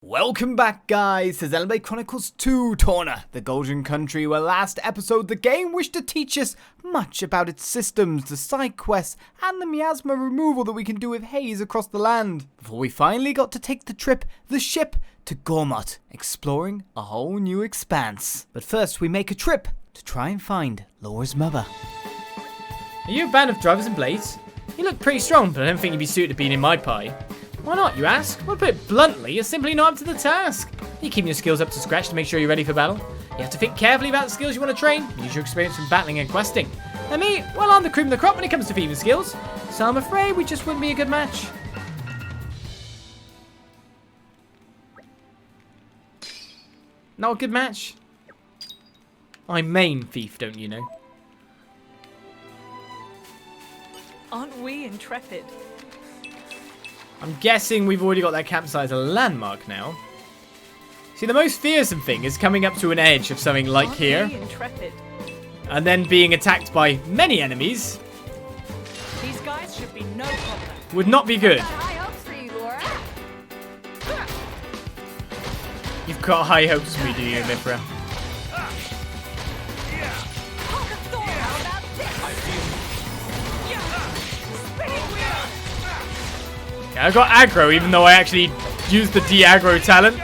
Welcome back, guys, to Xenoblade Chronicles 2 Torna, the Golden Country, where last episode the game wished to teach us much about its systems, the side quests, and the miasma removal that we can do with haze across the land, before we finally got to take the ship, to Gormott, exploring a whole new expanse. But first we make a trip to try and find Lora's mother. Are you a band of drivers and blades? You look pretty strong, but I don't think you'd be suited to being in my party. Why not, you ask? Well, to put it bluntly, you're simply not up to the task. You're keeping your skills up to scratch to make sure you're ready for battle. You have to think carefully about the skills you want to train, use your experience from battling and questing. And me, well, I'm the cream of the crop when it comes to thieving skills, so I'm afraid we just wouldn't be a good match. Not a good match? I'm main thief, don't you know? Aren't we intrepid? I'm guessing we've already got that campsite as a landmark now. See, the most fearsome thing is coming up to an edge of something like Aren't here, we intrepid? and then being attacked by many enemies These guys should be no problem. would not be good. High hopes for you, Lora. You've got high hopes for me, do you, Mithra? Hulk of Thor, how about this? Yeah, I got aggro, even though I actually used the de-aggro talent.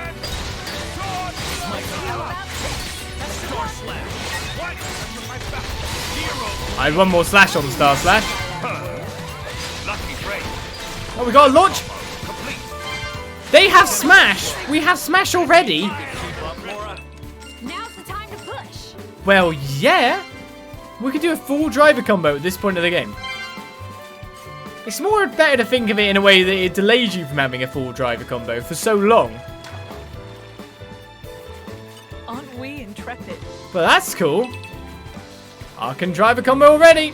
I had one more slash on the Star Slash. Oh, we got a launch. They have smash. We have smash already. Now's the time to push. Well, yeah. We could do a full driver combo at this point of the game. It's more better to think of it in a way that it delays you from having a full driver combo for so long. Aren't we intrepid? But that's cool. I can drive a combo already.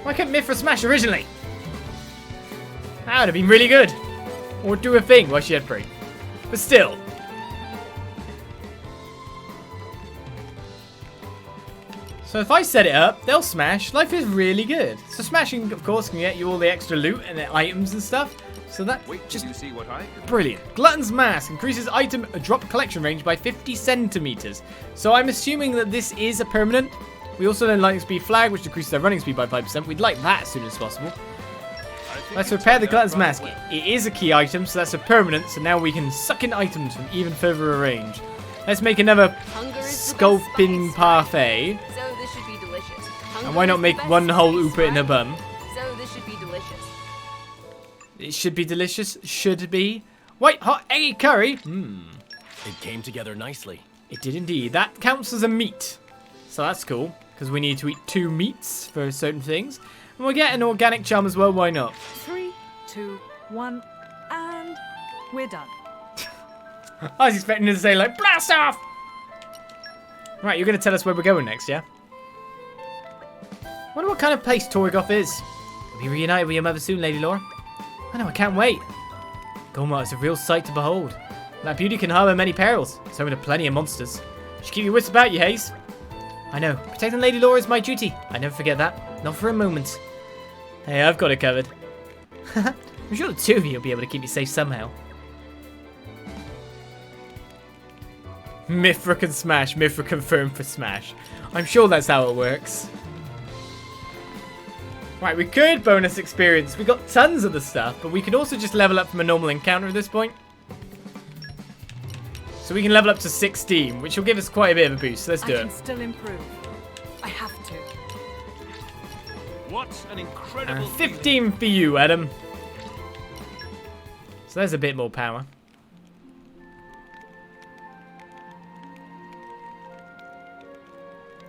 Why couldn't Mithra smash originally? That would have been really good. Or do a thing while she had free. But still. So if I set it up, they'll smash. Life is really good. So smashing, of course, can get you all the extra loot and the items and stuff. So that just you see what I can brilliant. Glutton's Mask increases item drop collection range by 50 centimeters. So I'm assuming that this is a permanent. We also learn lightning speed flag, which decreases their running speed by 5%. We'd like that as soon as possible. Let's repair the Glutton's Mask. It is a key item, so that's a permanent. So now we can suck in items from even further a range. Let's make another Hunger is the sculpin best spice. parfait. So this should be delicious. And why not make one whole Oopa in her bum? So this should be delicious. It should be delicious. Should be. White hot eggy curry. Mmm. It came together nicely. It did indeed. That counts as a meat. So that's cool. Because we need to eat 2 meats for certain things. And we'll get an organic charm as well. Why not? 3, 2, 1, and we're done. I was expecting her to say, like, blast off! Right, you're going to tell us where we're going next, yeah? Wonder what kind of place Torigoth is. You'll be reunited with your mother soon, Lady Lora. I know, I can't wait. Gormott is a real sight to behold. That beauty can harbour many perils. It's home to plenty of monsters. You should keep your wits about you, Haze. I know. Protecting Lady Lora is my duty. I never forget that. Not for a moment. Hey, I've got it covered. I'm sure the two of you will be able to keep me safe somehow. Mithra can smash. Mithra confirmed for smash. I'm sure that's how it works. Right, we could bonus experience. We got tons of the stuff, but we could also just level up from a normal encounter at this point. So we can level up to 16, which will give us quite a bit of a boost. So let's do I can it. still improve. I have to. What an incredible And 15 for you, Addam. So there's a bit more power.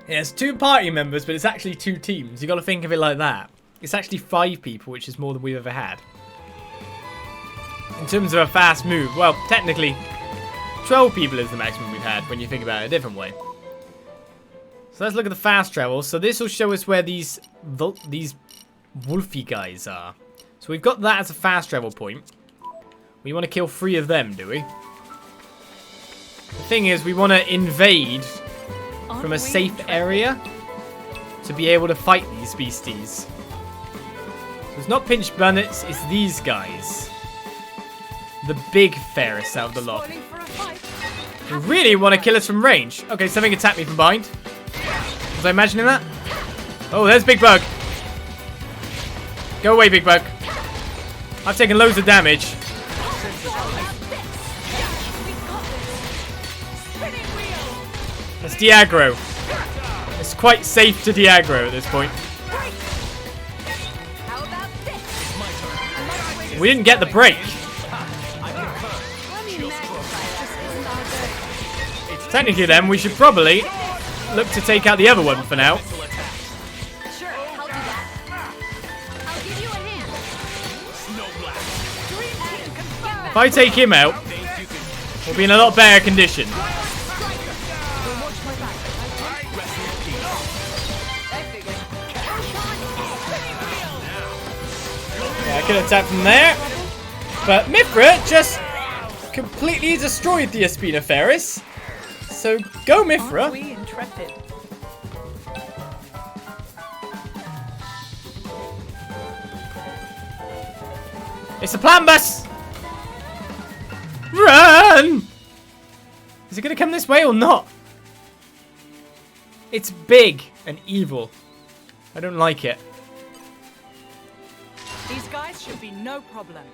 Yeah, it's 2 party members, but it's actually 2 teams. You got to think of it like that. It's actually 5 people, which is more than we've ever had. In terms of a fast move, well, technically, 12 people is the maximum we've had when you think about it a different way. So let's look at the fast travel. So this will show us where these wolfy guys are. So we've got that as a fast travel point. We want to kill 3 of them, do we? The thing is, we want to invade Aren't from a we safe intrepid? area to be able to fight these beasties. So it's not pinch bandits, it's these guys. the big Ferris out of the lot. Spoiling for a fight. You really want to kill us from range? Okay, something attacked me from behind. Was I imagining that? Oh, there's Big Bug. Go away, Big Bug. I've taken loads of damage. Let's de-aggro. It's quite safe to de-aggro at this point. How about this? We didn't get the break. Let me magnify that. Technically then, we should probably look to take out the other one for now. Sure, I'll do that. I'll give you a hand. If I take him out, we'll be in a lot better condition. Yeah, I could attack from there. But Mithra just completely destroyed the Espina Ferris. So go Mithra. Aren't we intrepid? It's a plan bus! Run! Is it going to come this way or not? It's big and evil. I don't like it. These guys should be no problem.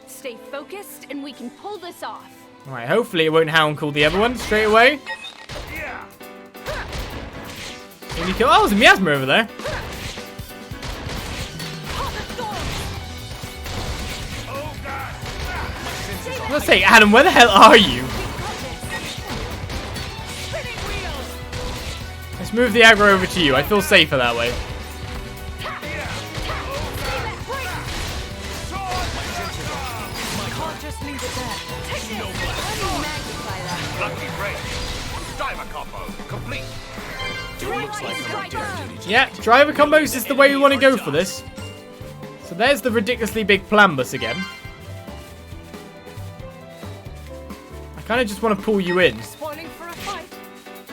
Stay focused and we can pull this off. Alright, hopefully it won't hound call the other one straight away. Oh, there's a miasma over there. Let's say, Addam, where the hell are you? Let's move the aggro over to you. I feel safer that way. Can't just leave it there. Let me magnify that. Lucky break. Diver combo complete. Looks like I'm on duty. Yeah, driver combos is the way we want to go for this. So there's the ridiculously big plan bus again. I kind of just want to pull you in. Spoiling for a fight.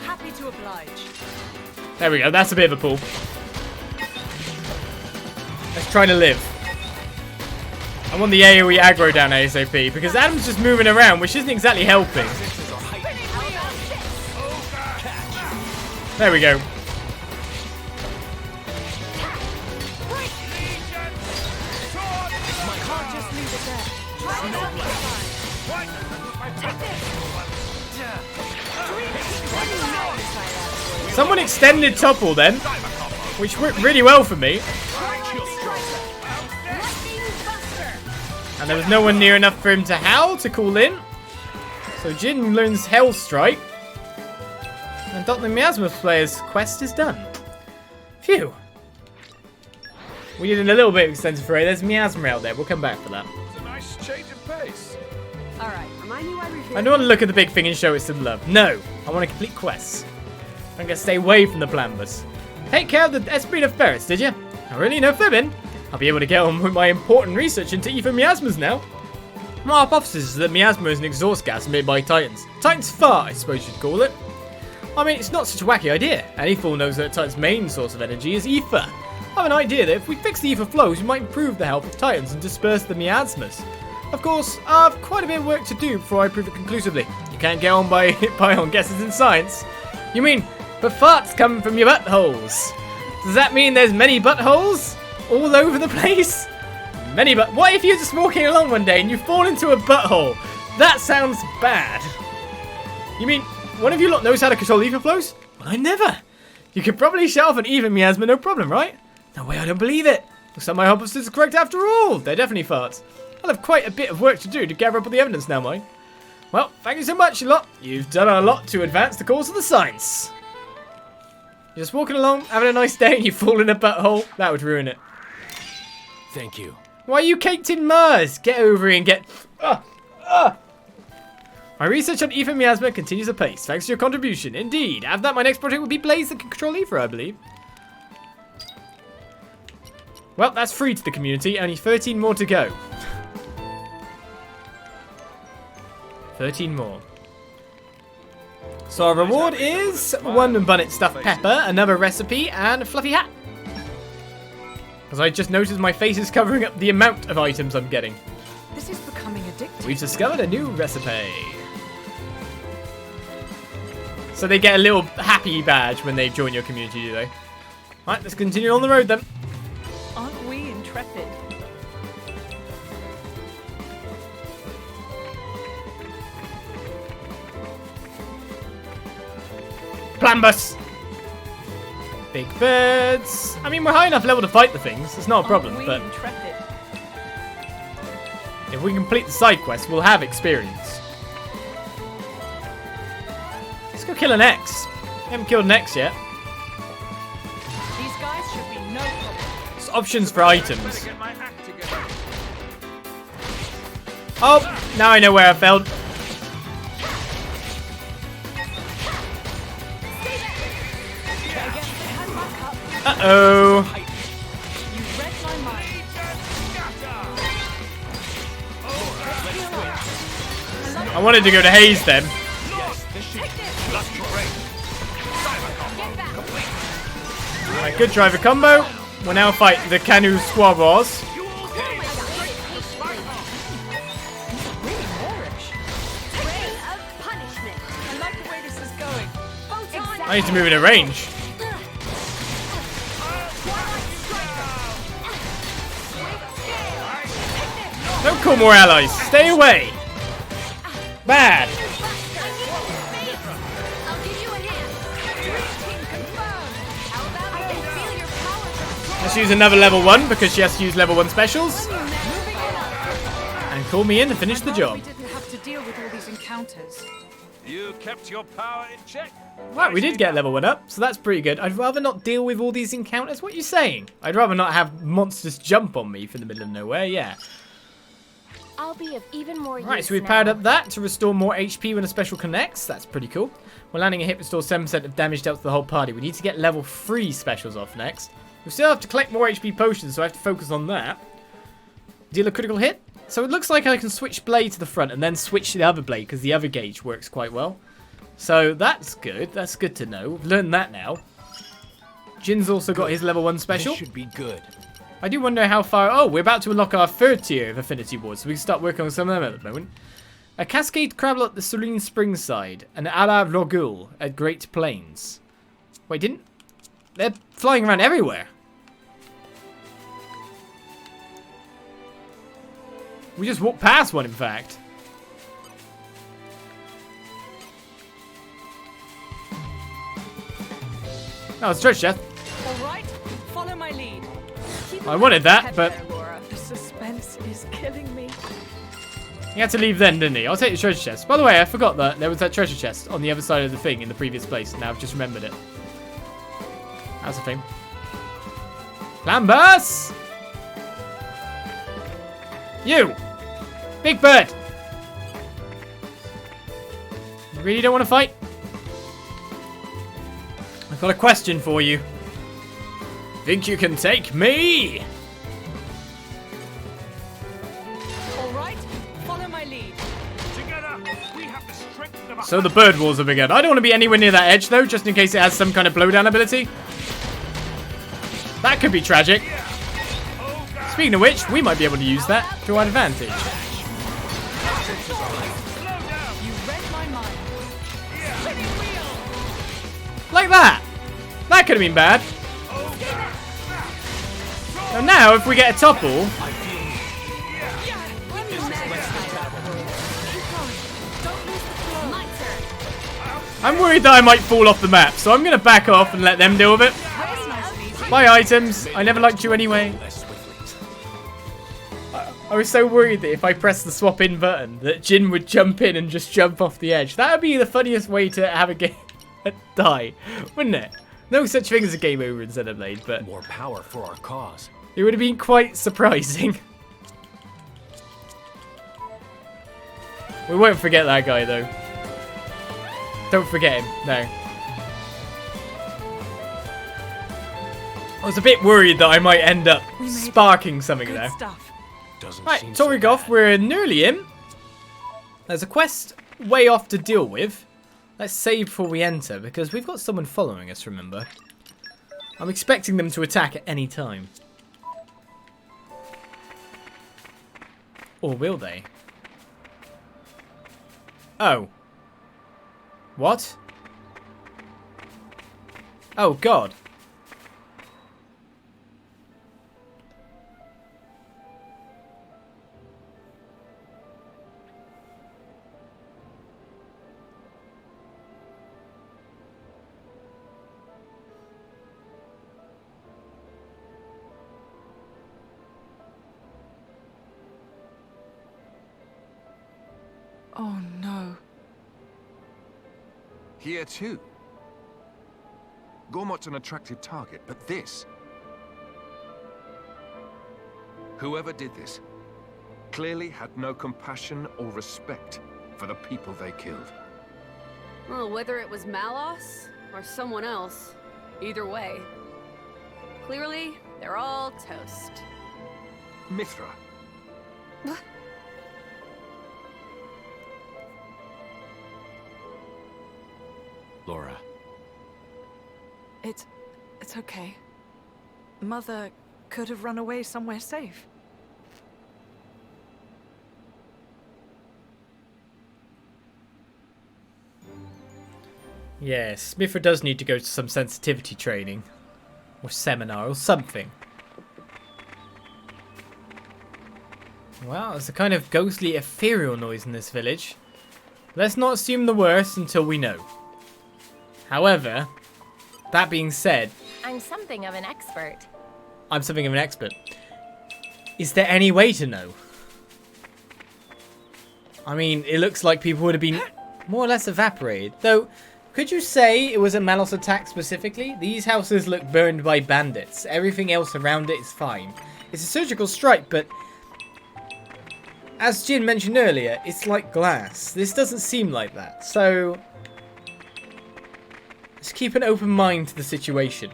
Happy to oblige. There we go, that's a bit of a pull. Let's try to live. I want the AoE aggro down ASAP because Addam's just moving around, which isn't exactly helping. There we go. Can't just leave it there. Someone extended topple then, which worked really well for me. And there was no one near enough for him to howl to call in. So Jin learns Hell Strike. And Dr. Miasma's player's quest is done. Phew. We needed a little bit of extensive array. There's Miasma out there. We'll come back for that. It's a nice change of pace. Alright, remind me why we're here. I don't want to look at the big thing and show it some love. No, I want to complete quests. I'm going to stay away from the plan bus. Take care of the Esprit of Ferris, did you? Oh, really? No fibbing? I'll be able to get on with my important research into ether miasmas now. My hypothesis is that miasma is an exhaust gas emitted by Titans. Titans fart, I suppose you'd call it. I mean, it's not such a wacky idea. Any fool knows that Titan's main source of energy is ether. I have an idea that if we fix the ether flows, we might improve the health of Titans and disperse the miasmas. Of course, I have quite a bit of work to do before I prove it conclusively. You can't get on by on guesses in science. You mean, but farts come from your buttholes. Does that mean there's many buttholes all over the place? Many but what if you're just walking along one day and you fall into a butthole? That sounds bad. You mean one of you lot knows how to control ether flows? Well, I never. You could probably shut off an ether miasma, no problem, right? No way, I don't believe it. Looks like my hypothesis is correct after all. They're definitely farts. I'll have quite a bit of work to do to gather up all the evidence now, mine. Well, thank you so much, you lot. You've done a lot to advance the cause of the science. You're just walking along, having a nice day, and you fall in a butthole. That would ruin it. Thank you. Why are you caked in Mars? Get over here and get... My research on ether miasma continues apace, thanks to your contribution. Indeed, after that, my next project will be Blaze that can control ether, I believe. Well, that's free to the community. Only 13 more to go. 13 more. So our reward is 1 bunnet stuffed pepper, another recipe, and a fluffy hat. As I just noticed, my face is covering up the amount of items I'm getting. This is becoming addictive. we've discovered a new recipe. So they get a little happy badge when they join your community, do they? Alright, let's continue on the road then. Aren't we intrepid? Plambus! Big birds. I mean, we're high enough level to fight the things. It's not a problem, Aren't we but intrepid? if we complete the side quest, we'll have experience. Let's go kill an X. We haven't killed an X yet. These guys should be no problem. There's options for items. Get my act together. Oh, now I know where I failed. Uh-oh. You read my mind. I wanted to go to Hayes then. Yes, this should lucky break. Cyber combo complete. Alright, good driver combo. We'll now fight the Canu Squabbles. You okay? Really Moorish. Ray of punishment. I like the way this is going. Photon. I need to move into range. Don't call more allies. Stay away. Bad. I'll give you a hand. Team confirmed. How about I can feel your power? Let's use another level 1 because she has to use level 1 specials. And call me in to finish the job. We didn't have to deal with all these encounters. You kept your power in check. Right, we did get level 1 up, so that's pretty good. I'd rather not deal with all these encounters. What are you saying? I'd rather not have monsters jump on me from the middle of nowhere, yeah. I'll be of even more use. Right, so we powered up that to restore more HP when a special connects. That's pretty cool. We're landing a hit restores 7% of damage dealt to the whole party. We need to get level 3 specials off next. We still have to collect more HP potions, so I have to focus on that. Deal a critical hit. So it looks like I can switch blade to the front and then switch to the other blade because the other gauge works quite well. So that's good. That's good to know. We've learned that now. Jin's also got his level 1 special. This should be good. I do wonder how far... Oh, we're about to unlock our 3rd tier of Affinity Wards, so we can start working on some of them at the moment. A Cascade Crabble at the Serene Springs side. An Ala Rogul at Great Plains. Wait, didn't... They're flying around everywhere. We just walked past one, in fact. Oh, it's Stretch Death. All right, follow my lead. I wanted that, but There, Laura. The suspense is killing me. he had to leave then, didn't he? I'll take the treasure chest. By the way, I forgot that there was that treasure chest on the other side of the thing in the previous place. Now I've just remembered it. That's a thing. Lambus! You! Big bird! You really don't want to fight? I've got a question for you. Think you can take me? All right, follow my lead. Together, we have the strength of a So the bird wars have begun. I don't want to be anywhere near that edge, though, just in case it has some kind of blowdown ability. That could be tragic. Speaking of which, we might be able to use that to our advantage. You read my mind. Like that. That could have been bad. And now, if we get a topple... I'm worried that I might fall off the map, so I'm going to back off and let them deal with it. Bye, items. I never liked you anyway. I was so worried that if I pressed the swap in button, that Jin would jump in and just jump off the edge. That would be the funniest way to have a game die, wouldn't it? No such thing as a game over in Xenoblade, but more power for our cause. it would have been quite surprising. We won't forget that guy, though. Don't forget him, no. I was a bit worried that I might end up sparking something Good there. stuff. Doesn't Right, seem so Torigoth, bad. we're nearly in. There's a quest way off to deal with. Let's save before we enter, because we've got someone following us, remember. I'm expecting them to attack at any time. Or will they? Oh. What? Oh, God. Oh no. Here too. Gormot's an attractive target, but this... Whoever did this clearly had no compassion or respect for the people they killed. Well, whether it was Malos or someone else, either way. Clearly, they're all toast. Mithra. Lora. It's okay. Mother could have run away somewhere safe. Yes, Mithra does need to go to some sensitivity training. Or seminar or something. Well, there's a kind of ghostly ethereal noise in this village. Let's not assume the worst until we know. However, that being said... I'm something of an expert. I'm something of an expert. Is there any way to know? I mean, it looks like people would have been more or less evaporated. Though, could you say it was a Malos attack specifically? These houses look burned by bandits. Everything else around it is fine. It's a surgical strike, but... as Jin mentioned earlier, it's like glass. This doesn't seem like that, so... let's keep an open mind to the situation.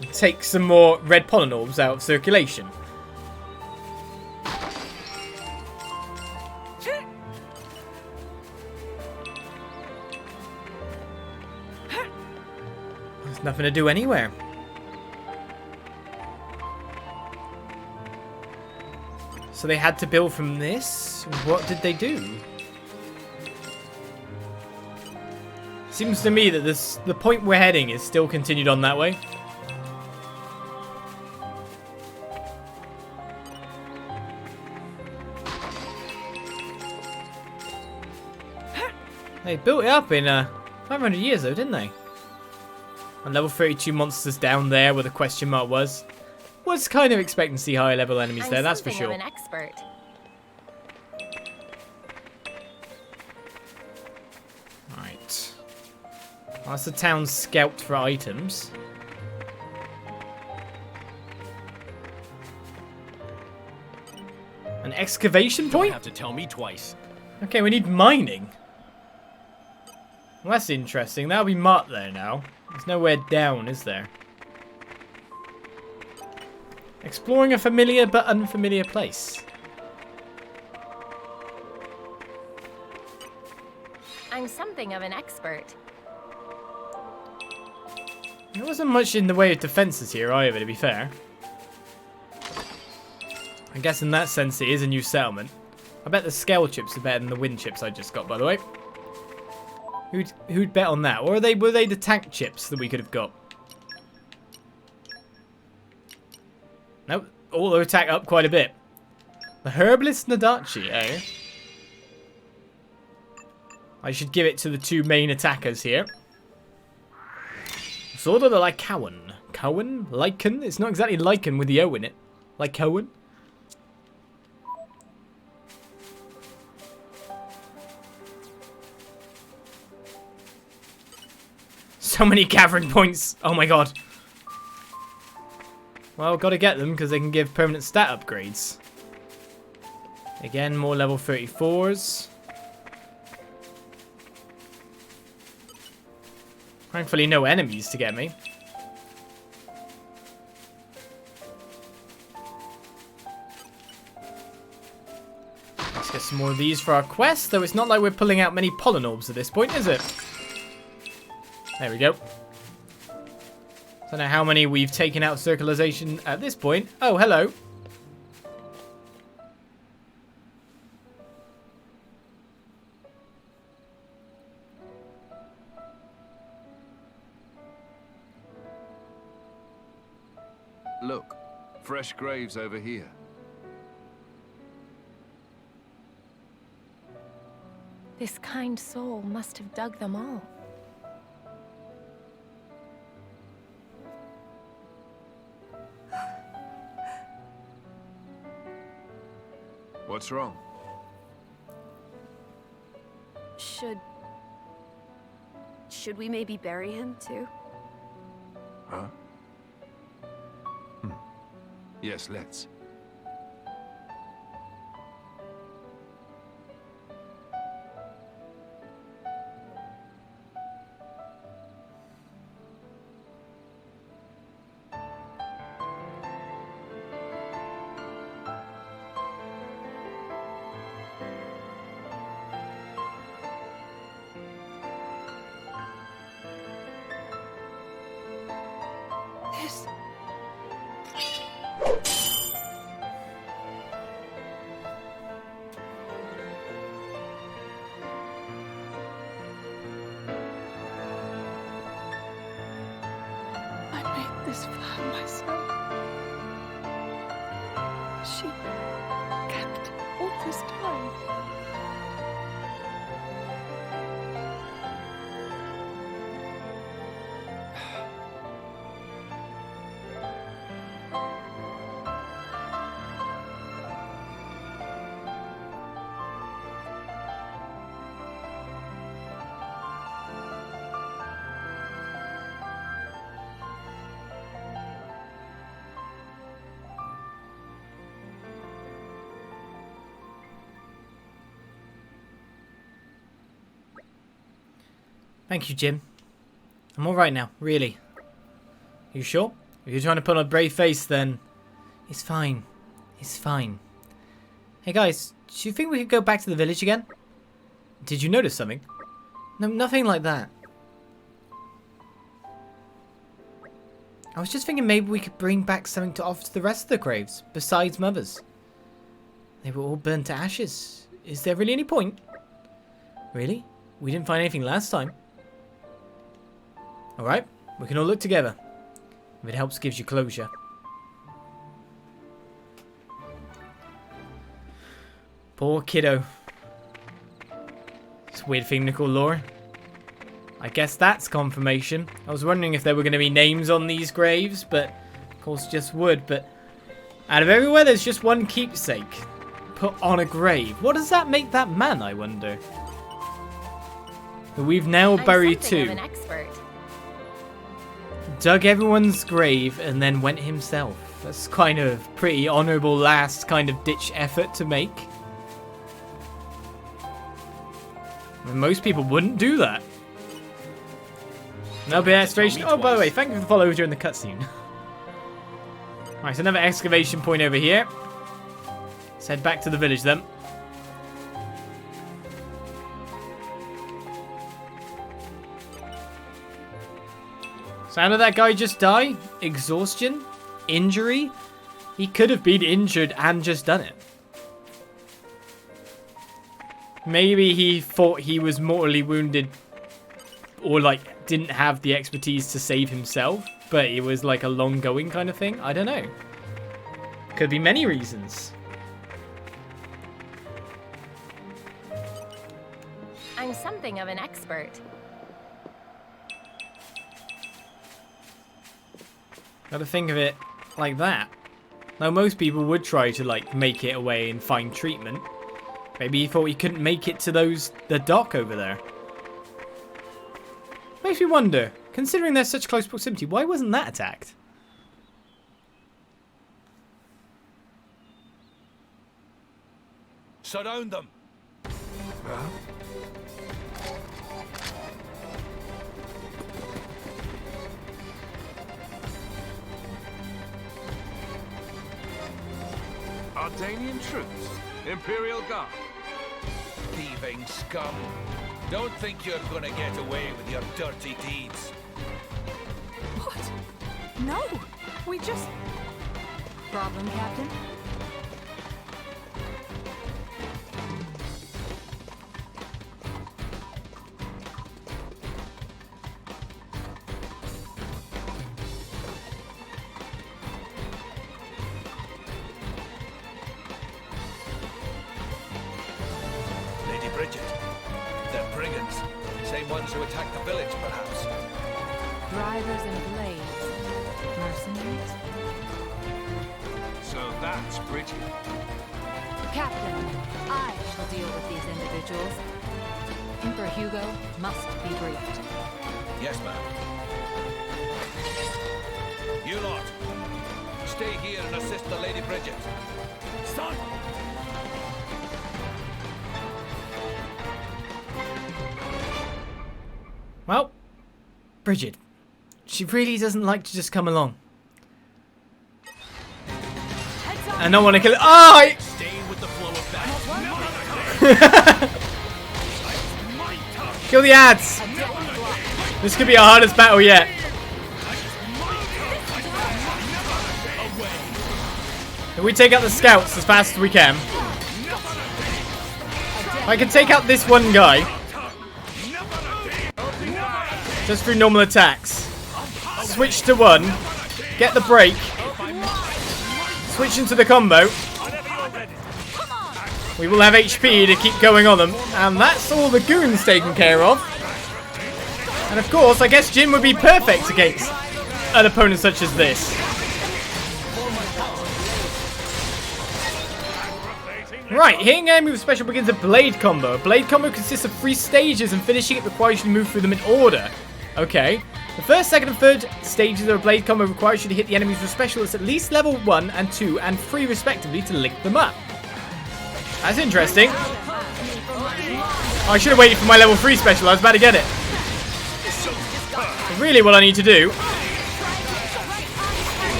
And take some more red pollen orbs out of circulation. There's nothing to do anywhere. So they had to build from this? What did they do? Seems to me that the point we're heading is still continued on that way. They built it up in 500 years though, didn't they? And level 32 monsters down there where the question mark was. Was kind of expecting to see higher level enemies there, that's for sure. I'm something of an expert. Right. Well, that's the town scalped for items. An excavation point? You have to tell me twice. Okay, we need mining. Well, that's interesting. That'll be marked there now. There's nowhere down, is there? Exploring a familiar but unfamiliar place. I'm something of an expert. There wasn't much in the way of defences here either, to be fair. I guess in that sense it is a new settlement. I bet the scale chips are better than the wind chips I just got, by the way. Who'd bet on that? Or were they the tank chips that we could have got? Nope. Auto attack up quite a bit. The Herbalist Nadachi, eh? I should give it to the two main attackers here. Sword of the Lycaon. Cowan? Lycan? It's not exactly Lycan with the O in it. Lycaon? So many gathering points. Oh my god. Well, gotta get them because they can give permanent stat upgrades. Again, more level 34s. Thankfully, no enemies to get me. Let's get some more of these for our quest, though it's not like we're pulling out many pollen orbs at this point, is it? There we go. Don't know how many we've taken out of circulation at this point. Oh, hello. Look, fresh graves over here. This kind soul must have dug them all. What's wrong? Should we maybe bury him too? Huh? Yes, let's. This. I made this for her myself. She kept all this time. Thank you, Jim. I'm alright now, really. You sure? If you're trying to put on a brave face, then it's fine. It's fine. Hey guys, do you think we could go back to the village again? Did you notice something? No, nothing like that. I was just thinking maybe we could bring back something to offer to the rest of the graves, besides Mother's. They were all burnt to ashes. Is there really any point? Really? We didn't find anything last time. Alright, we can all look together. If it helps, gives you closure. Poor kiddo. It's a weird thing to call Lora. I guess that's confirmation. I was wondering if there were going to be names on these graves, but of course just wood. But out of everywhere, there's just one keepsake put on a grave. What does that make that man, I wonder? We've now buried two. An expert. Dug everyone's grave and then went himself. That's kind of pretty honourable last kind of ditch effort to make. I mean, most people wouldn't do that. No bit of excavation. Oh, by the way, thank you for the follow during the cutscene. Alright, so another excavation point over here. Let's head back to the village then. So how did that guy just die? Exhaustion? Injury? He could have been injured and just done it. Maybe he thought he was mortally wounded or like didn't have the expertise to save himself, but it was like a long going kind of thing. I don't know. Could be many reasons. I'm something of an expert. Gotta think of it like that. Now, most people would try to, like, make it away and find treatment. Maybe he thought he couldn't make it to the dock over there. Makes me wonder, considering there's such close proximity, why wasn't that attacked? Surround them. Huh? Ardanian troops? Imperial Guard? Thieving scum. Don't think you're gonna get away with your dirty deeds. What? No! We just... Problem, Captain? Bridget. They're brigands. Same ones who attacked the village, perhaps. Drivers and blades. Mercenaries? So that's Bridget. Captain, I shall deal with these individuals. Emperor Hugo must be briefed. Yes, ma'am. You lot, stay here and assist the Lady Bridget. Son! Well, Bridget. She really doesn't like to just come along. I don't want to kill it. Oh! Stay with the flow of battle. Kill the ads! This could be our hardest battle yet. If we take out the scouts as fast as we can. I can take out this one guy. Just through normal attacks. Switch to one. Get the break. Switch into the combo. We will have HP to keep going on them. And that's all the goons taken care of. And of course, I guess Jin would be perfect against an opponent such as this. Right, hitting enemy with special begins a blade combo. A blade combo consists of 3 stages and finishing it requires you to move through them in order. Okay. The first, second, and third stages of a blade combo requires you to hit the enemies with specialists at least level 1 and 2 and 3 respectively to link them up. That's interesting. Oh, I should have waited for my level 3 special. I was about to get it. But really what I need to do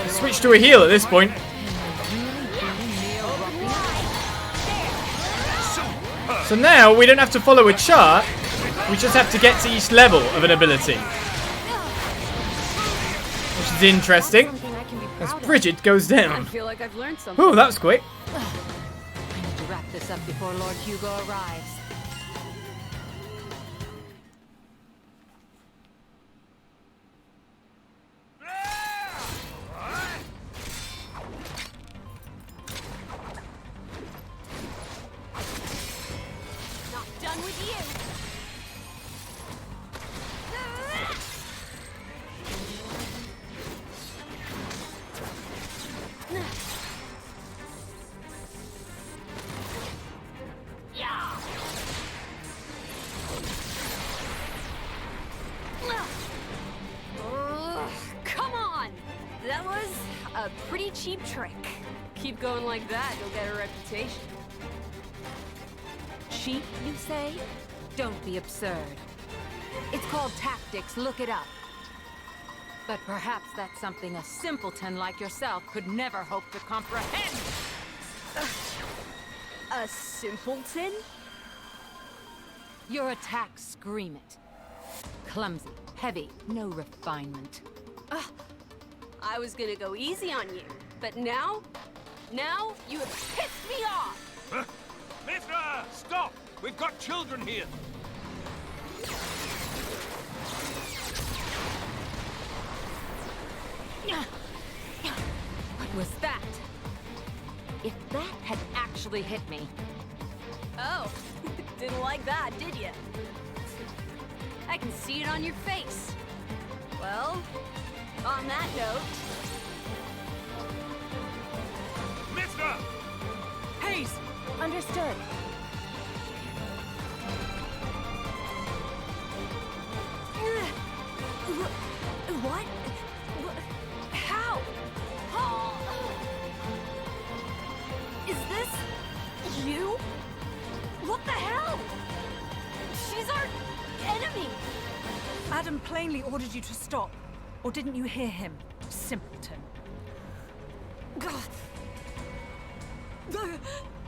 is switch to a heal at this point. So now we don't have to follow a chart. We just have to get to each level of an ability. Which is interesting. As Bridget goes I down. feel like I've learned something. Oh, that was quick. I need to wrap this up before Lord Hugo arrives. Not done with you. Come on! That was a pretty cheap trick. Keep going like that, you'll get a reputation. Cheap, you say? Don't be absurd. It's called tactics, look it up. But perhaps that's something a simpleton like yourself could never hope to comprehend. A simpleton? Your attacks scream it. Clumsy, heavy, no refinement. I was gonna go easy on you, but now you have pissed me off! Mithra! Stop! We've got children here! What was that? If that had actually hit me, Oh, didn't like that, did you? I can see it on your face. Well, on that note... Mithra! Haze! Understood. What? How? Oh. Is this you? What the hell? She's our enemy. Addam plainly ordered you to stop. Or didn't you hear him? Simpleton.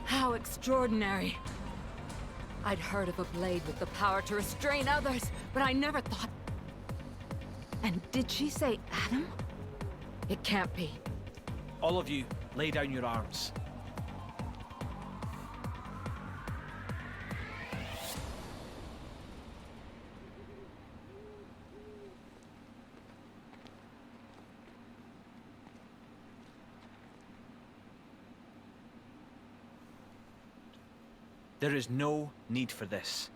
how extraordinary. I'd heard of a blade with the power to restrain others, but I never thought... And did she say Addam? It can't be. All of you, lay down your arms. There is no need for this.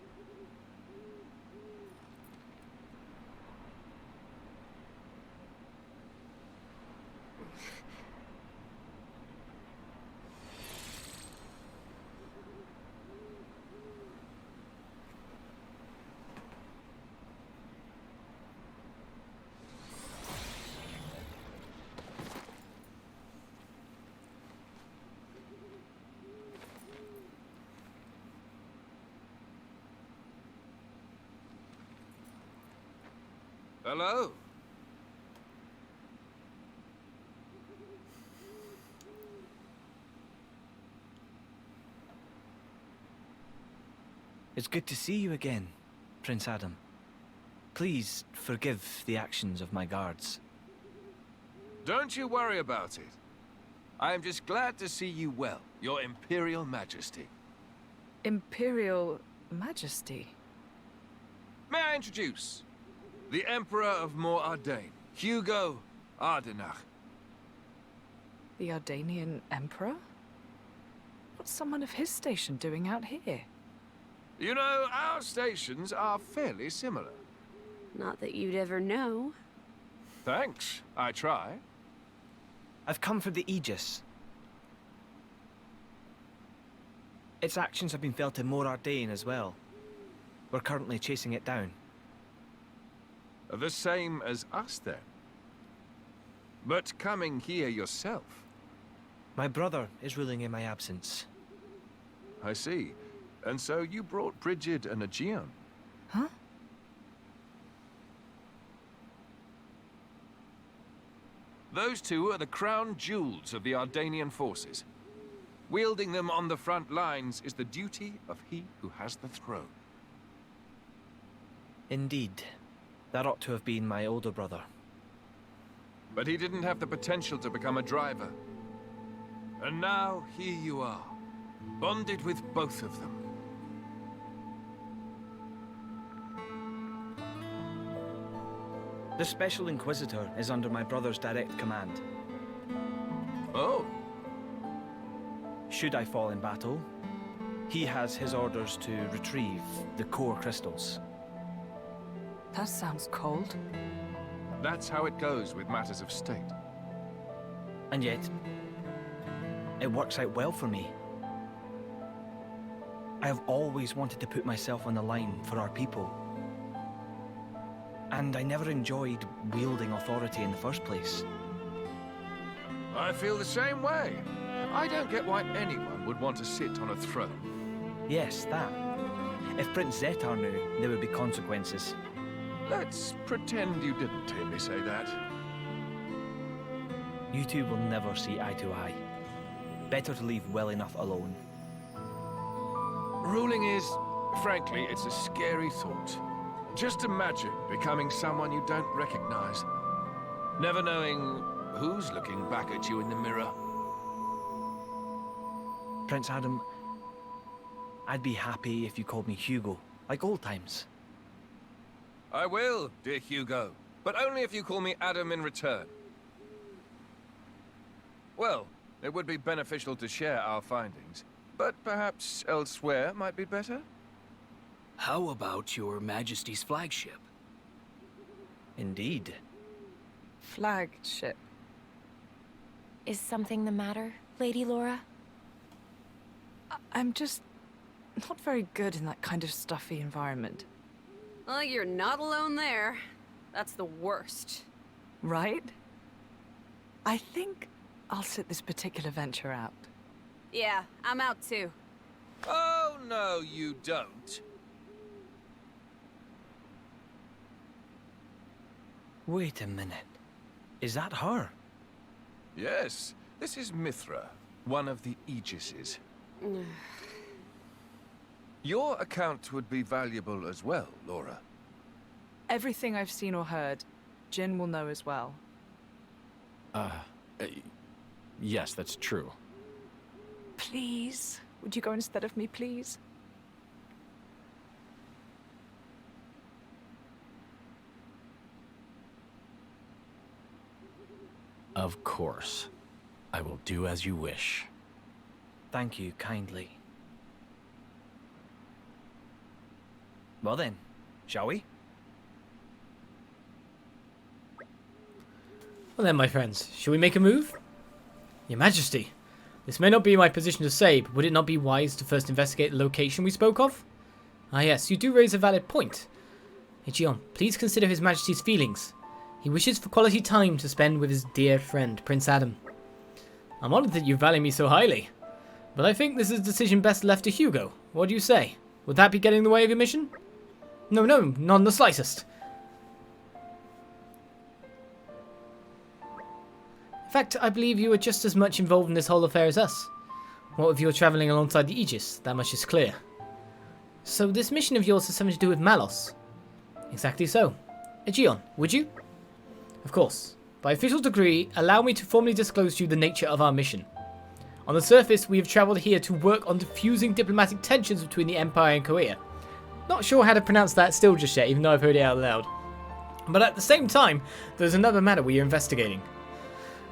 Hello? It's good to see you again, Prince Addam. Please forgive the actions of my guards. Don't you worry about it. I am just glad to see you well, Your Imperial Majesty. Imperial Majesty? May I introduce? The Emperor of Mor Ardain, Hugo Ardain. The Ardanian Emperor? What's someone of his station doing out here? You know, our stations are fairly similar. Not that you'd ever know. Thanks, I try. I've come for the Aegis. Its actions have been felt in Mor Ardain as well. We're currently chasing it down. The same as us, then. But coming here yourself. My brother is ruling in my absence. I see. And so you brought Brigid and Aegeon. Huh? Those two are the crown jewels of the Ardanian forces. Wielding them on the front lines is the duty of he who has the throne. Indeed. That ought to have been my older brother. But he didn't have the potential to become a driver. And now, here you are, bonded with both of them. The Special Inquisitor is under my brother's direct command. Oh. Should I fall in battle, he has his orders to retrieve the core crystals. That sounds cold. That's how it goes with matters of state. And yet, it works out well for me. I have always wanted to put myself on the line for our people. And I never enjoyed wielding authority in the first place. I feel the same way. I don't get why anyone would want to sit on a throne. Yes, that. If Prince Zetar knew, there would be consequences. Let's pretend you didn't hear me say that. You two will never see eye to eye. Better to leave well enough alone. Ruling is, frankly, it's a scary thought. Just imagine becoming someone you don't recognize. Never knowing who's looking back at you in the mirror. Prince Addam, I'd be happy if you called me Hugo, like old times. I will, dear Hugo, but only if you call me Addam in return. Well, it would be beneficial to share our findings, but perhaps elsewhere might be better? How about your Majesty's flagship? Indeed. Flagship. Is something the matter, Lady Lora? I'm just not very good in that kind of stuffy environment. Well, you're not alone there. That's the worst. Right? I think I'll sit this particular venture out. Yeah, I'm out too. Oh, no, you don't. Wait a minute. Is that her? Yes, this is Mithra, one of the Aegises. Your account would be valuable as well, Lora. Everything I've seen or heard, Jin will know as well. Yes, that's true. Please? Would you go instead of me, please? Of course. I will do as you wish. Thank you kindly. Well then, shall we? Well then, my friends, shall we make a move? Your Majesty, this may not be my position to say, but would it not be wise to first investigate the location we spoke of? Ah yes, you do raise a valid point. Aegeon, please consider His Majesty's feelings. He wishes for quality time to spend with his dear friend, Prince Addam. I'm honoured that you value me so highly, but I think this is a decision best left to Hugo. What do you say? Would that be getting in the way of your mission? No, not in the slightest. In fact, I believe you are just as much involved in this whole affair as us. What if you're travelling alongside the Aegis? That much is clear. So this mission of yours has something to do with Malos? Exactly so. Aegeon, would you? Of course. By official decree, allow me to formally disclose to you the nature of our mission. On the surface, we have travelled here to work on diffusing diplomatic tensions between the Empire and Korea. Not sure how to pronounce that still just yet, even though I've heard it out loud. But at the same time, there's another matter we are investigating.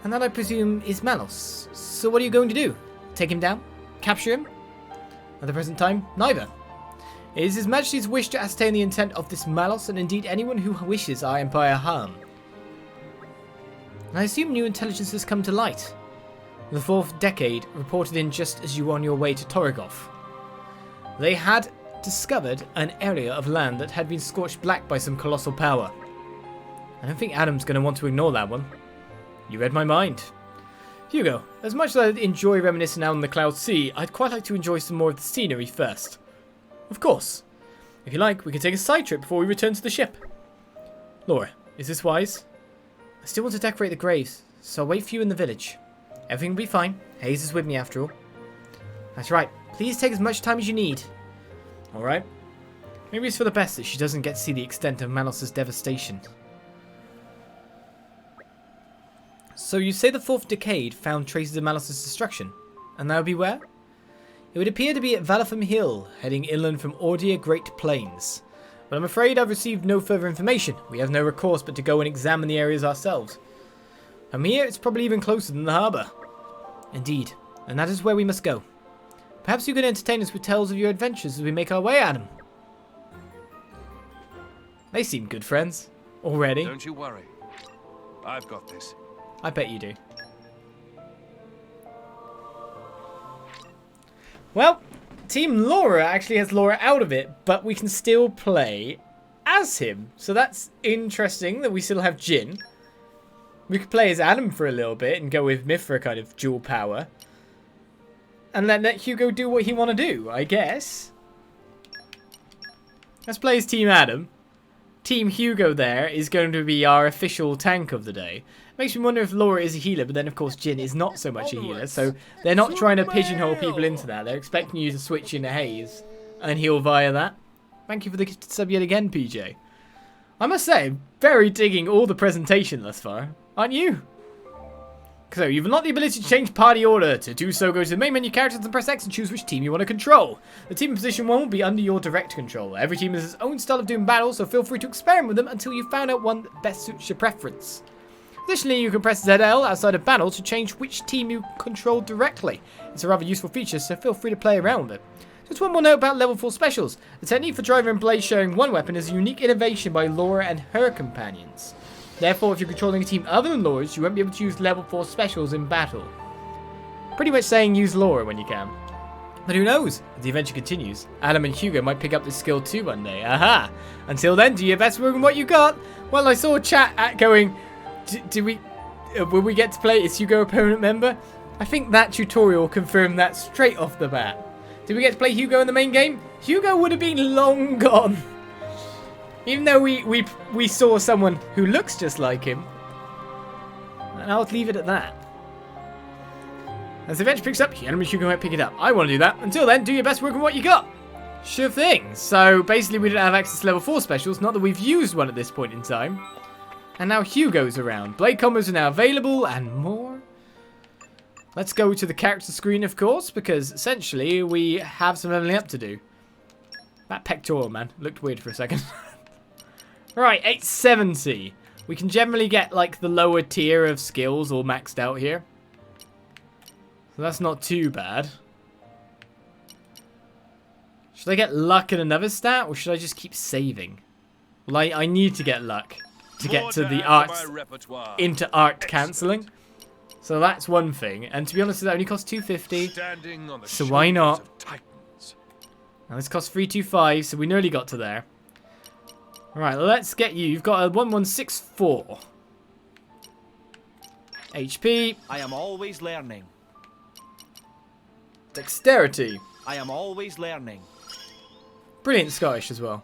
And that, I presume, is Malos. So what are you going to do? Take him down? Capture him? At the present time, neither. It is His Majesty's wish to ascertain the intent of this Malos and indeed anyone who wishes our Empire harm. I assume new intelligence has come to light. The 4th decade reported in just as you were on your way to Torigoth. They had discovered an area of land that had been scorched black by some colossal power. I don't think Addam's going to want to ignore that one. You read my mind. Hugo, as much as I enjoy reminiscing out on the Cloud Sea, I'd quite like to enjoy some more of the scenery first. Of course. If you like, we can take a side trip before we return to the ship. Lora, is this wise? I still want to decorate the graves, so I'll wait for you in the village. Everything will be fine. Hayes is with me after all. That's right. Please take as much time as you need. Alright. Maybe it's for the best that she doesn't get to see the extent of Malos' devastation. So you say the 4th decade found traces of Malos' destruction, and that would be where? It would appear to be at Valafam Hill, heading inland from Ordia Great Plains. But I'm afraid I've received no further information. We have no recourse but to go and examine the areas ourselves. From here, it's probably even closer than the harbour. Indeed, and that is where we must go. Perhaps you could entertain us with tales of your adventures as we make our way, Addam. They seem good friends. Already. Don't you worry. I've got this. I bet you do. Well, Team Lora actually has Lora out of it, but we can still play as him. So that's interesting that we still have Jin. We could play as Addam for a little bit and go with Mithra kind of dual power. And then let Hugo do what he want to do, I guess. Let's play as Team Addam. Team Hugo there is going to be our official tank of the day. Makes me wonder if Lora is a healer, but then of course Jin is not so much a healer, so they're not trying to pigeonhole people into that. They're expecting you to switch into Hayes and heal via that. Thank you for the gifted sub yet again, PJ. I must say, very digging all the presentation thus far, aren't you? So, you've unlocked the ability to change party order. To do so, go to the main menu characters and press X and choose which team you want to control. The team in position 1 will be under your direct control. Every team has its own style of doing battle, so feel free to experiment with them until you've found out one that best suits your preference. Additionally, you can press ZL outside of battle to change which team you control directly. It's a rather useful feature, so feel free to play around with it. Just one more note about level 4 specials. The technique for Driver and Blade sharing one weapon is a unique innovation by Lora and her companions. Therefore, if you're controlling a team other than Lora's, you won't be able to use level 4 specials in battle. Pretty much saying use Lora when you can. But who knows? As the adventure continues, Addam and Hugo might pick up this skill too one day. Aha! Until then, do your best work on what you got. Well, I saw chat going, will we get to play as Hugo a permanent member? I think that tutorial confirmed that straight off the bat. Did we get to play Hugo in the main game? Hugo would have been long gone. Even though we saw someone who looks just like him. And I'll leave it at that. As the adventure picks up, Addam and Hugo might pick it up. I want to do that. Until then, do your best work on what you got. Sure thing. So basically we don't have access to level 4 specials. Not that we've used one at this point in time. And now Hugo's around. Blade combos are now available and more. Let's go to the character screen, of course, because essentially we have some leveling up to do. That pectoral, man, looked weird for a second. Right, 870. We can generally get, like, the lower tier of skills all maxed out here. So that's not too bad. Should I get luck in another stat, or should I just keep saving? Well, I need to get luck to get to the art, into art cancelling. So that's one thing. And to be honest, it only costs 250. So why not? Now this costs 325, so we nearly got to there. Alright, let's get you. You've got a 1164 HP. I am always learning. Dexterity. I am always learning. Brilliant Scottish as well.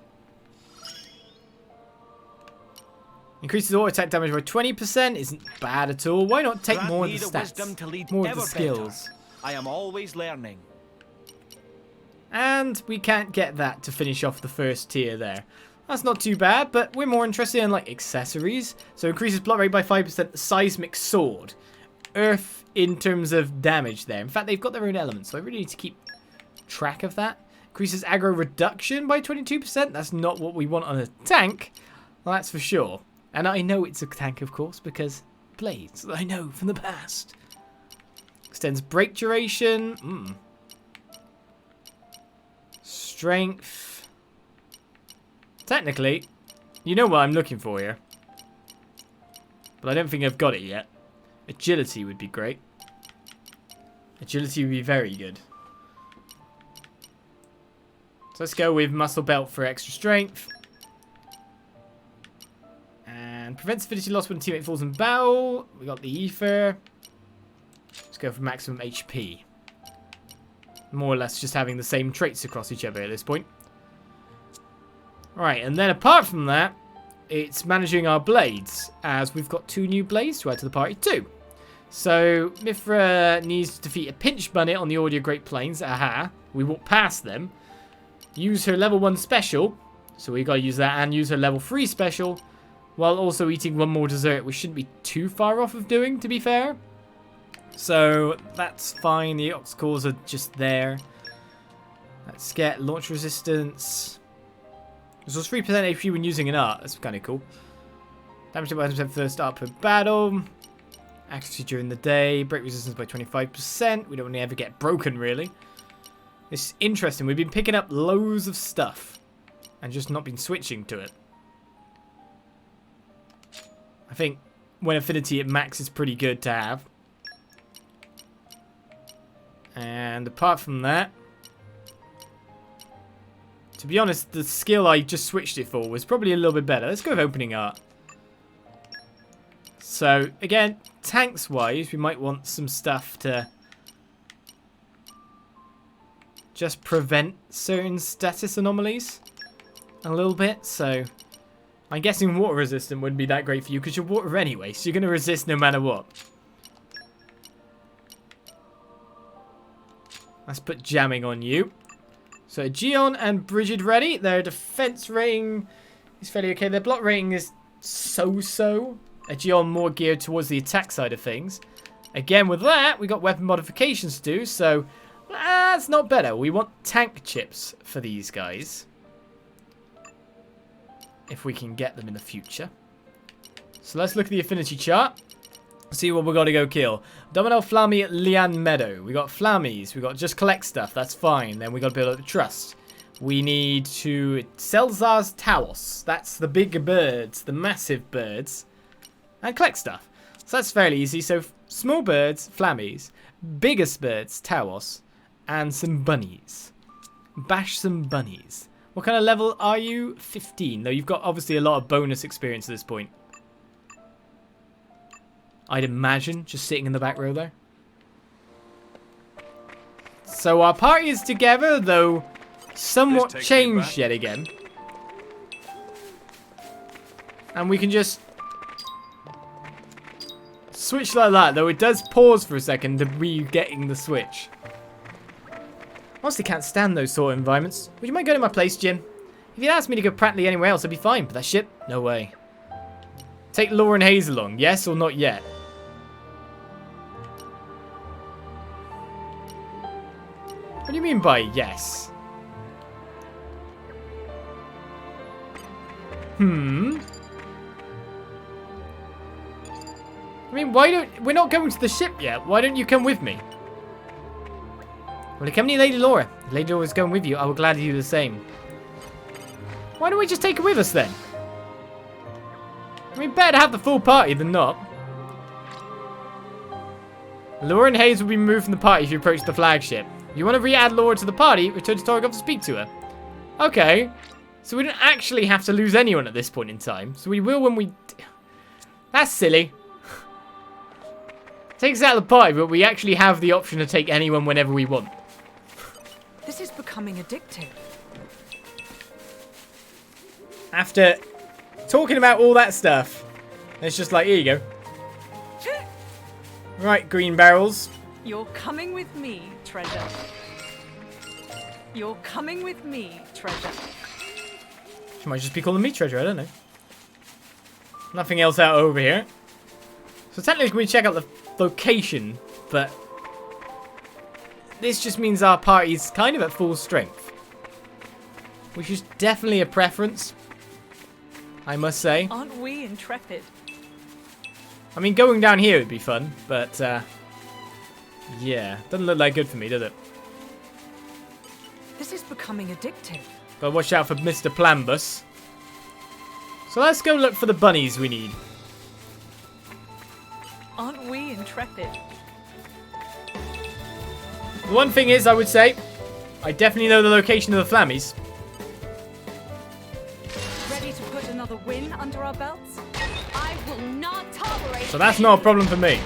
Increases auto attack damage by 20%. Isn't bad at all. Why not take more of the stats? More of the skills. I am always learning. And we can't get that to finish off the first tier there. That's not too bad, but we're more interested in like accessories. So increases block rate by 5%. Seismic sword. Earth in terms of damage there. In fact, they've got their own elements, so I really need to keep track of that. Increases aggro reduction by 22%. That's not what we want on a tank. Well, that's for sure. And I know it's a tank, of course, because blades. I know from the past. Extends break duration. Strength. Technically, you know what I'm looking for here. But I don't think I've got it yet. Agility would be great. Agility would be very good. So let's go with muscle belt for extra strength. And prevents affinity loss when a teammate falls in battle. We got the ether. Let's go for maximum HP. More or less just having the same traits across each other at this point. Right, and then apart from that, it's managing our blades, as we've got 2 new blades to add to the party too. So Mithra needs to defeat a pinch bunny on the Audio Great Plains. Aha. We walk past them. Use her level 1 special. So we got to use that and use her level 3 special. While also eating 1 more dessert, which shouldn't be too far off of doing, to be fair. So that's fine. The ox cores are just there. Let's get launch resistance. This was 3% HP when using an art. That's kind of cool. Damage to items first up per battle. Accuracy during the day. Break resistance by 25%. We don't want to ever get broken, really. It's interesting. We've been picking up loads of stuff and just not been switching to it. I think when affinity at max is pretty good to have. And apart from that, to be honest, the skill I just switched it for was probably a little bit better. Let's go with opening art. So, again, tanks-wise, we might want some stuff to just prevent certain status anomalies a little bit. So, I'm guessing water resistant wouldn't be that great for you because you're water anyway, so you're going to resist no matter what. Let's put jamming on you. So Gion and Brigid ready. Their defense rating is fairly okay. Their block rating is so-so. Gion more geared towards the attack side of things. Again, with that, we got weapon modifications to do. So that's not better. We want tank chips for these guys. If we can get them in the future. So let's look at the affinity chart. See what we got to go kill. Domino, Flammy, Lian Meadow. We got Flammies. We got just collect stuff. That's fine. Then we got to build up the trust. We need to Selzar's Taos. That's the big birds, the massive birds, and collect stuff. So that's fairly easy. So small birds, Flammies, biggest birds, Taos, and some bunnies. Bash some bunnies. What kind of level are you? 15. Though you've got obviously a lot of bonus experience at this point. I'd imagine, just sitting in the back row there. So our party is together, though somewhat changed yet again. And we can just switch like that, though it does pause for a second to re-getting the switch. Honestly can't stand those sort of environments. Would you mind going to my place, Jin? If you'd asked me to go practically anywhere else, I'd be fine, but that ship? No way. Take Laura and Hayes along, yes or not yet? What do you mean by yes? I mean, why don't... We're not going to the ship yet. Why don't you come with me? Will accompany Lady Lora. If Lady Lora is going with you, I will gladly do the same. Why don't we just take her with us then? I mean, better to have the full party than not. Lora and Hayes will be removed from the party if you approach the flagship. If you want to re-add Lora to the party, return to Torigoth to speak to her. Okay. So we don't actually have to lose anyone at this point in time. So we will when we... That's silly. Takes us out of the party, but we actually have the option to take anyone whenever we want. This is becoming addictive. After talking about all that stuff, it's just like, here you go. Right, green barrels. You're coming with me, treasure. You're coming with me, treasure. She might just be calling me treasure, I don't know. Nothing else out over here. So technically we check out the location, but this just means our party's kind of at full strength. Which is definitely a preference, I must say. Aren't we intrepid? I mean, going down here would be fun, but yeah, doesn't look like good for me, does it? This is becoming addictive. Gotta watch out for Mr. Plambus. So let's go look for the bunnies we need. Aren't we intrepid? The one thing is, I would say, I definitely know the location of the Flammies. Ready to put another win under our belts? I will not tolerate. So that's not a problem for me.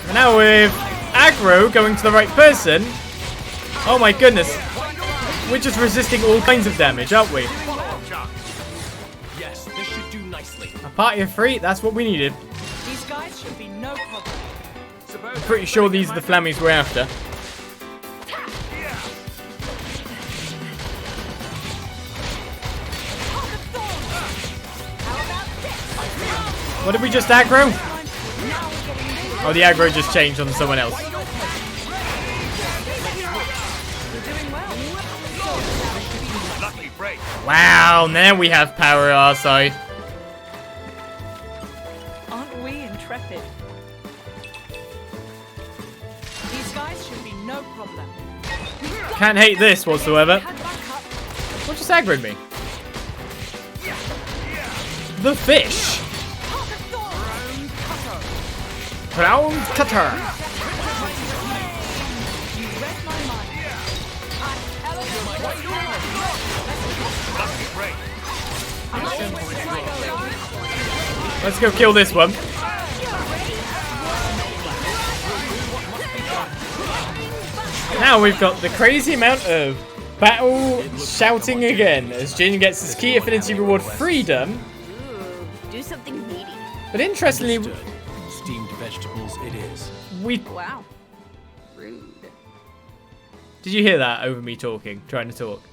And now with aggro going to the right person. Oh my goodness. We're just resisting all kinds of damage, aren't we? Yes, this should do nicely. A party of 3, that's what we needed. These guys should be no problem. I'm pretty sure these are the Flammies we're after. What did we just aggro? Oh, the aggro just changed on someone else. Wow, now we have power on our side. Aren't we intrepid? These guys should be no problem. Can't hate this whatsoever. What just aggroed me? The fish. Crown cutter. Let's go kill this one. Now we've got the crazy amount of battle shouting again as Jin gets his key affinity reward freedom. Ooh, do something meaty. But interestingly, Steamed vegetables it is. Wow. Rude. Did you hear that over me talking, trying to talk?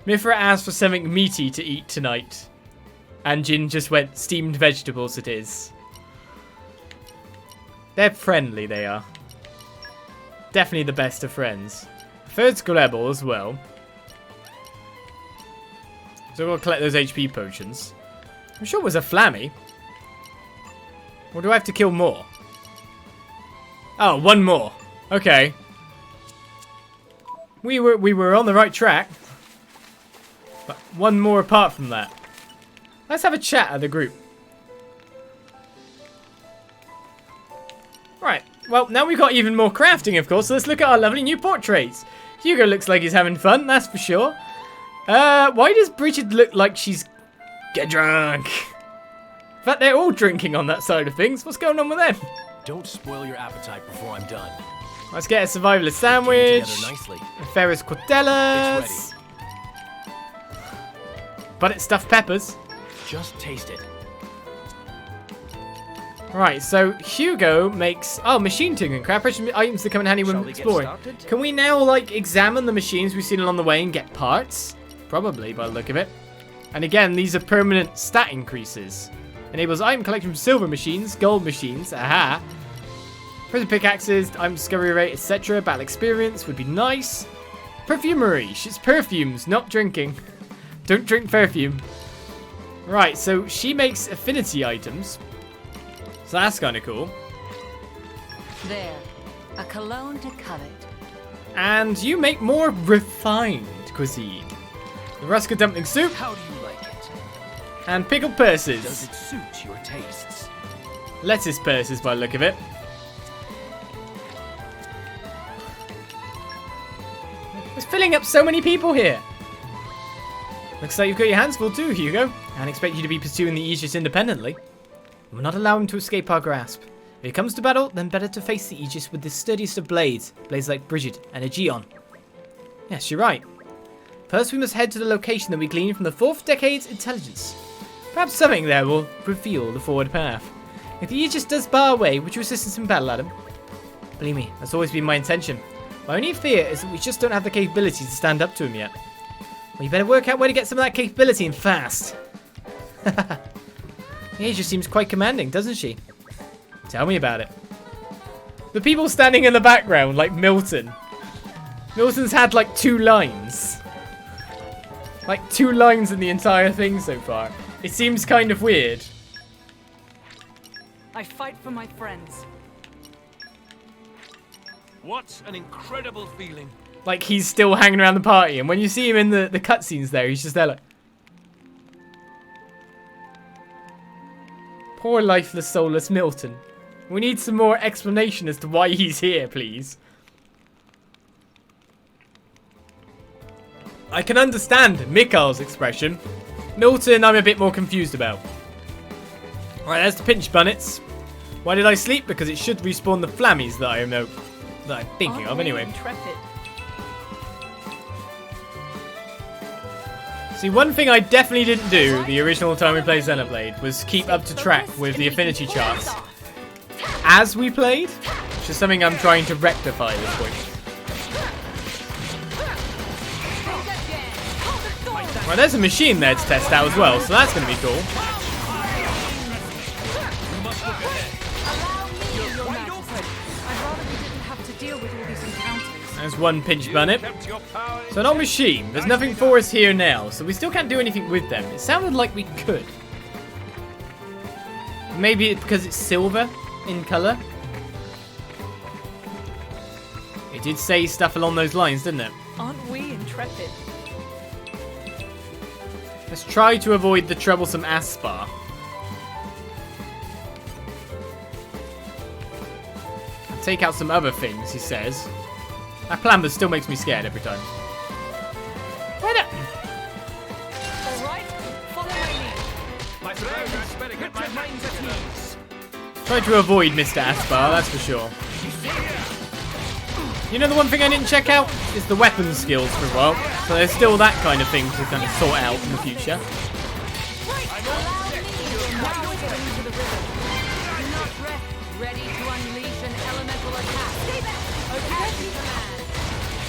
Mithra asked for something meaty to eat tonight. And Jin just went, steamed vegetables it is. They're friendly, they are. Definitely the best of friends. Third Scrabble as well. So we've got to collect those HP potions. I'm sure it was a Flammy. Or do I have to kill more? Oh, one more. Okay. We were on the right track. But one more apart from that. Let's have a chat at the group. Right. Well, now we've got even more crafting, of course. So let's look at our lovely new portraits. Hugo looks like he's having fun, that's for sure. Why does Bridget look like she's get drunk? In fact, they're all drinking on that side of things. What's going on with them? Don't spoil your appetite before I'm done. Let's get a survivalist sandwich. Together nicely. Ferris Cordellas. It's ready. But it's stuffed peppers. Just taste it. Right, so Hugo makes... Oh, machine tuning. Crap items that come in handy when exploring. Can we now, like, examine the machines we've seen along the way and get parts? Probably, by the look of it. And again, these are permanent stat increases. Enables item collection from silver machines, gold machines, aha. Prison pickaxes, item discovery rate, etc. Battle experience would be nice. Perfumery, it's perfumes, not drinking. Don't drink perfume. Right, so she makes affinity items. So that's kind of cool. There. A cologne to covet. And you make more refined cuisine. The Ruska dumpling soup. How do you like it? And pickled purses. Does it suit your tastes? Lettuce purses by the look of it. It's filling up so many people here. Looks like you've got your hands full too, Hugo. I expect you to be pursuing the Aegis independently. We'll not allow him to escape our grasp. If it comes to battle, then better to face the Aegis with the sturdiest of blades. Blades like Bridget and Aegeon. Yes, you're right. First we must head to the location that we gleaned from the 4th decade's intelligence. Perhaps something there will reveal the forward path. If the Aegis does bar our way, would you assist us in battle, Addam? Believe me, that's always been my intention. My only fear is that we just don't have the capability to stand up to him yet. Well, you better work out where to get some of that capability and fast. The Aegis seems quite commanding, doesn't she? Tell me about it. The people standing in the background, like Milton. Milton's had like 2 lines. Like 2 lines in the entire thing so far. It seems kind of weird. I fight for my friends. What an incredible feeling. Like he's still hanging around the party, and when you see him in the cutscenes there, he's just there like... Poor lifeless, soulless Milton. We need some more explanation as to why he's here, please. I can understand Mikhail's expression. Milton, I'm a bit more confused about. Alright, there's the pinch bunnets. Why did I sleep? Because it should respawn the flammies that I'm thinking of anyway. Intrepid. See, one thing I definitely didn't do the original time we played Xenoblade was keep up to track with the affinity charts as we played, which is something I'm trying to rectify at this point. Well, there's a machine there to test out as well, so that's going to be cool. There's one pinch bunnet. So not machine. There's nothing for us here now, so we still can't do anything with them. It sounded like we could. Maybe it's because it's silver in colour. It did say stuff along those lines, didn't it? Aren't we intrepid? Let's try to avoid the troublesome Aspar. Take out some other things, he says. That Plumber still makes me scared every time. Why not? Alright, follow my lead. My friends, better get my minds at ease. Try to avoid Mr. Aspar, that's for sure. You know, the one thing I didn't check out is the weapons skills for a while. So there's still that kind of thing to kind of sort out in the future. Ready to unleash an elemental attack.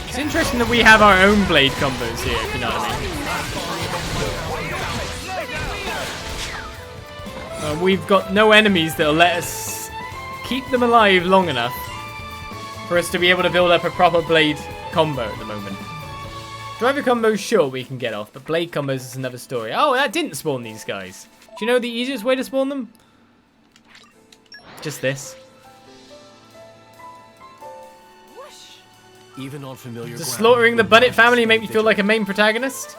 It's interesting that we have our own blade combos here, if you know what I mean. We've got no enemies that'll let us keep them alive long enough for us to be able to build up a proper blade combo at the moment. Driver combos, sure, we can get off, but blade combos is another story. Oh, that didn't spawn these guys. Do you know the easiest way to spawn them? Just this. Even on familiar Does ground, slaughtering the Bunnet family make me feel like a main protagonist?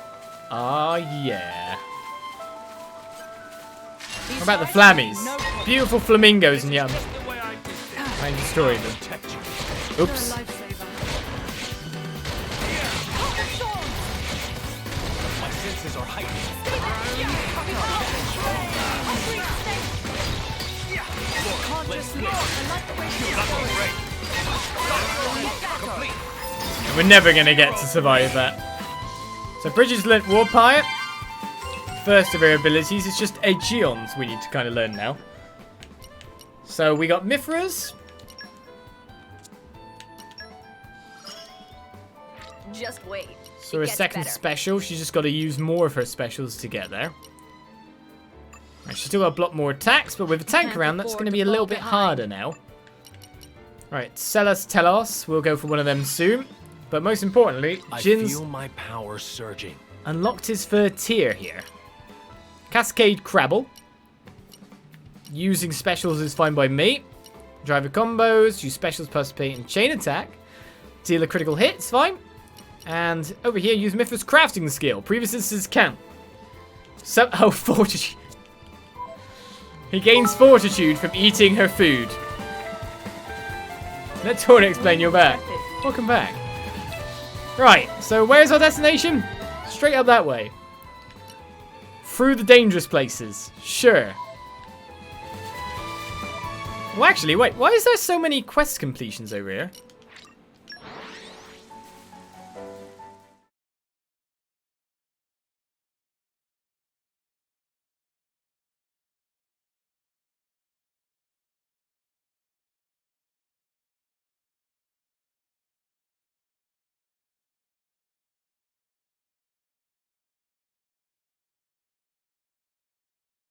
Ah, yeah. What about the flammies? Beautiful flamingos and yum. I destroyed them. Oops. my senses are heightened. We're never going to get to survive that. So Bridget's learnt Warpire. First of her abilities is just Aegeons we need to kind of learn now. So we got Mithras. Just wait. So her second special, she's just got to use more of her specials to get there. Right, she's still got to block more attacks, but with a tank around, that's going to be a little bit harder now. Right, Celas Telos, we'll go for one of them soon. But most importantly, I Jin's... feel my power surging. Unlocked his third tier here. Cascade Crabble. Using specials is fine by me. Driver combos, use specials, participate in chain attack. Deal a critical hit, it's fine. And over here, use Mithra's crafting skill. Previous instances count. So, oh, fortitude. He gains fortitude from eating her food. Let Torna explain, you're back. Welcome back. Right, so where's our destination? Straight up that way. Through the dangerous places. Sure. Well, actually, wait. Why is there so many quest completions over here?